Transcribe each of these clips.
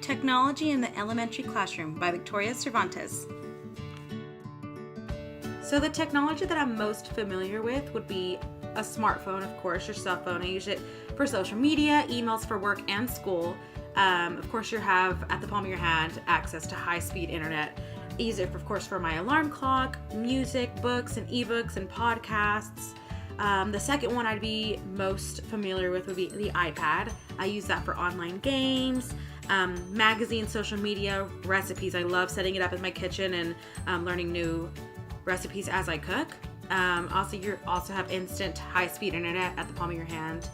Technology in the Elementary Classroom by Victoria Cervantes. So the technology that I'm most familiar with would be a smartphone, of course, your cell phone. I use it for social media, emails for work and school. Of course, you have at the palm of your hand access to high-speed internet. I use it, of course, for my alarm clock, music, books, and ebooks, and podcasts. The second one I'd be most familiar with would be the iPad. I use that for online games, magazines, social media, recipes. I love setting it up in my kitchen and learning new recipes as I cook. You also have instant high-speed internet at the palm of your hand.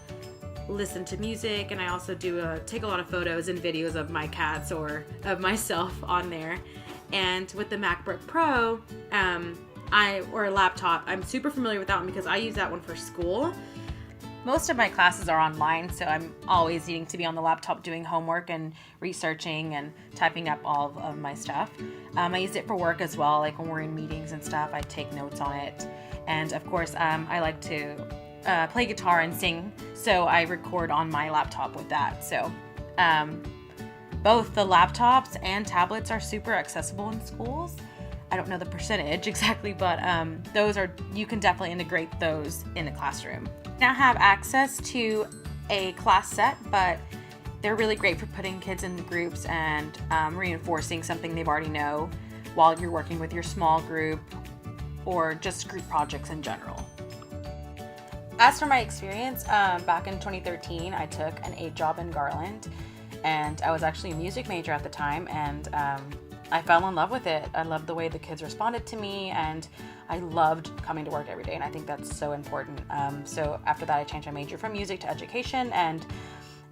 Listen to music, and I also take a lot of photos and videos of my cats or of myself on there. And with the MacBook Pro, or a laptop, I'm super familiar with that one because I use that one for school. Most of my classes are online, so I'm always needing to be on the laptop doing homework and researching and typing up all of my stuff. I use it for work as well, like when we're in meetings and stuff, I take notes on it. And of course, I like to play guitar and sing, so I record on my laptop with that. So both the laptops and tablets are super accessible in schools. I don't know the percentage exactly, but you can definitely integrate those in the classroom. Now have access to a class set, but they're really great for putting kids in the groups and reinforcing something they've already know while you're working with your small group or just group projects in general. As for my experience, back in 2013, I took an 8 job in Garland, and I was actually a music major at the time, and I fell in love with it. I loved the way the kids responded to me, and I loved coming to work every day, and I think that's so important. So after that, I changed my major from music to education, and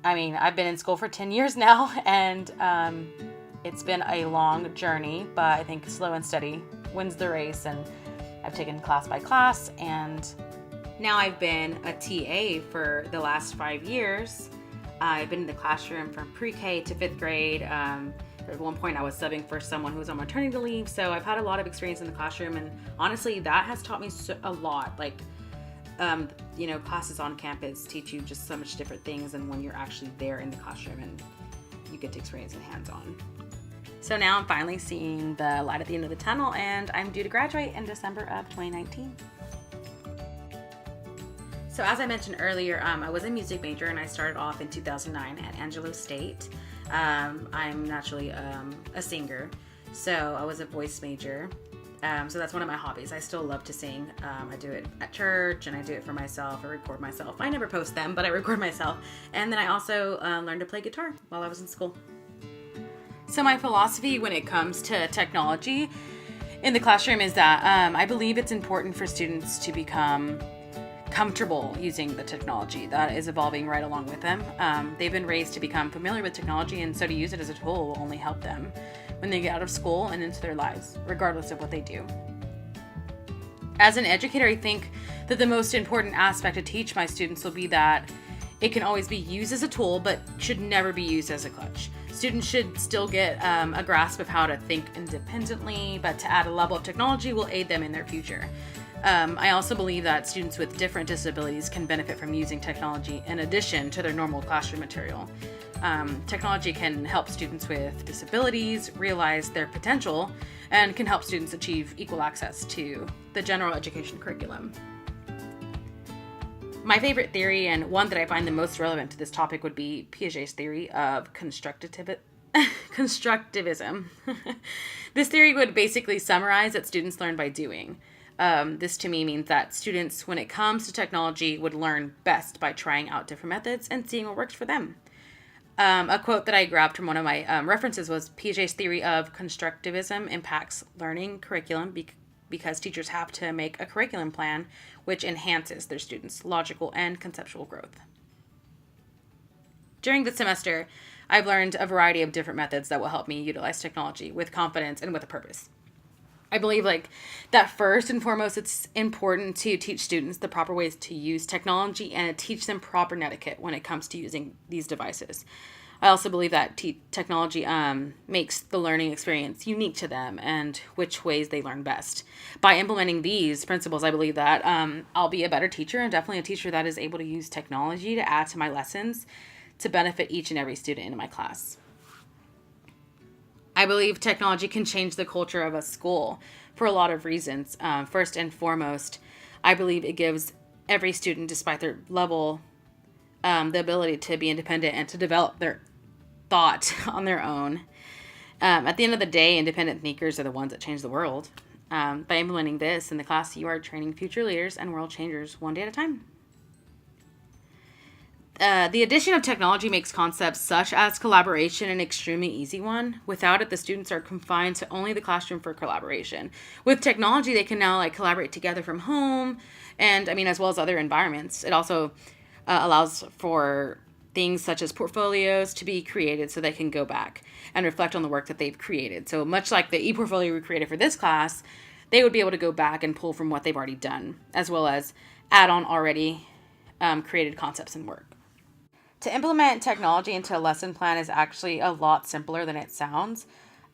I mean, I've been in school for 10 years now, and it's been a long journey, but I think slow and steady wins the race, and I've taken class by class, and now I've been a TA for the last 5 years. I've been in the classroom from pre-K to 5th grade. At one point I was subbing for someone who was on maternity leave, so I've had a lot of experience in the classroom, and honestly that has taught me a lot. Like, classes on campus teach you just so much different things than when you're actually there in the classroom and you get to experience it hands-on. So now I'm finally seeing the light at the end of the tunnel, and I'm due to graduate in December of 2019. So as I mentioned earlier, I was a music major, and I started off in 2009 at Angelo State. I'm naturally a singer, so I was a voice major. So that's one of my hobbies. I still love to sing. I do it at church, and I do it for myself. I record myself. I never post them, but I record myself. And then I also learned to play guitar while I was in school. So my philosophy when it comes to technology in the classroom is that I believe it's important for students to become comfortable using the technology that is evolving right along with them. They've been raised to become familiar with technology, and so to use it as a tool will only help them when they get out of school and into their lives, regardless of what they do. As an educator, I think that the most important aspect to teach my students will be that it can always be used as a tool, but should never be used as a crutch. Students should still get a grasp of how to think independently, but to add a level of technology will aid them in their future. I also believe that students with different disabilities can benefit from using technology in addition to their normal classroom material. Technology can help students with disabilities realize their potential and can help students achieve equal access to the general education curriculum. My favorite theory, and one that I find the most relevant to this topic, would be Piaget's theory of constructivism. This theory would basically summarize that students learn by doing. This to me means that students, when it comes to technology, would learn best by trying out different methods and seeing what works for them. A quote that I grabbed from one of my references was, Piaget's theory of constructivism impacts learning curriculum because teachers have to make a curriculum plan which enhances their students' logical and conceptual growth. During the semester, I've learned a variety of different methods that will help me utilize technology with confidence and with a purpose. I believe that first and foremost, it's important to teach students the proper ways to use technology and teach them proper etiquette when it comes to using these devices. I also believe that technology makes the learning experience unique to them and which ways they learn best. By implementing these principles, I believe that I'll be a better teacher, and definitely a teacher that is able to use technology to add to my lessons to benefit each and every student in my class. I believe technology can change the culture of a school for a lot of reasons. First and foremost, I believe it gives every student, despite their level, the ability to be independent and to develop their thought on their own. At the end of the day, independent thinkers are the ones that change the world. By implementing this in the class, you are training future leaders and world changers one day at a time. The addition of technology makes concepts such as collaboration an extremely easy one. Without it, the students are confined to only the classroom for collaboration. With technology, they can now collaborate together from home, and as well as other environments. It also allows for things such as portfolios to be created so they can go back and reflect on the work that they've created. So much like the e-portfolio we created for this class, they would be able to go back and pull from what they've already done, as well as add on already created concepts and work. To implement technology into a lesson plan is actually a lot simpler than it sounds.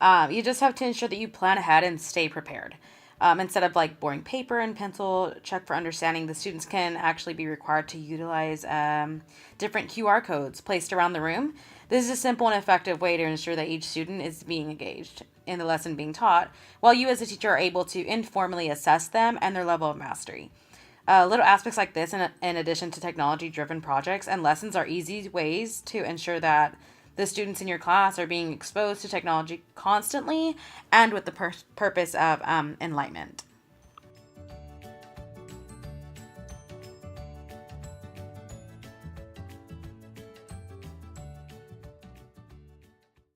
You just have to ensure that you plan ahead and stay prepared. Instead of boring paper and pencil check for understanding, the students can actually be required to utilize different QR codes placed around the room. This is a simple and effective way to ensure that each student is being engaged in the lesson being taught, while you as a teacher are able to informally assess them and their level of mastery. Little aspects like this, in addition to technology-driven projects and lessons, are easy ways to ensure that the students in your class are being exposed to technology constantly and with the purpose of enlightenment.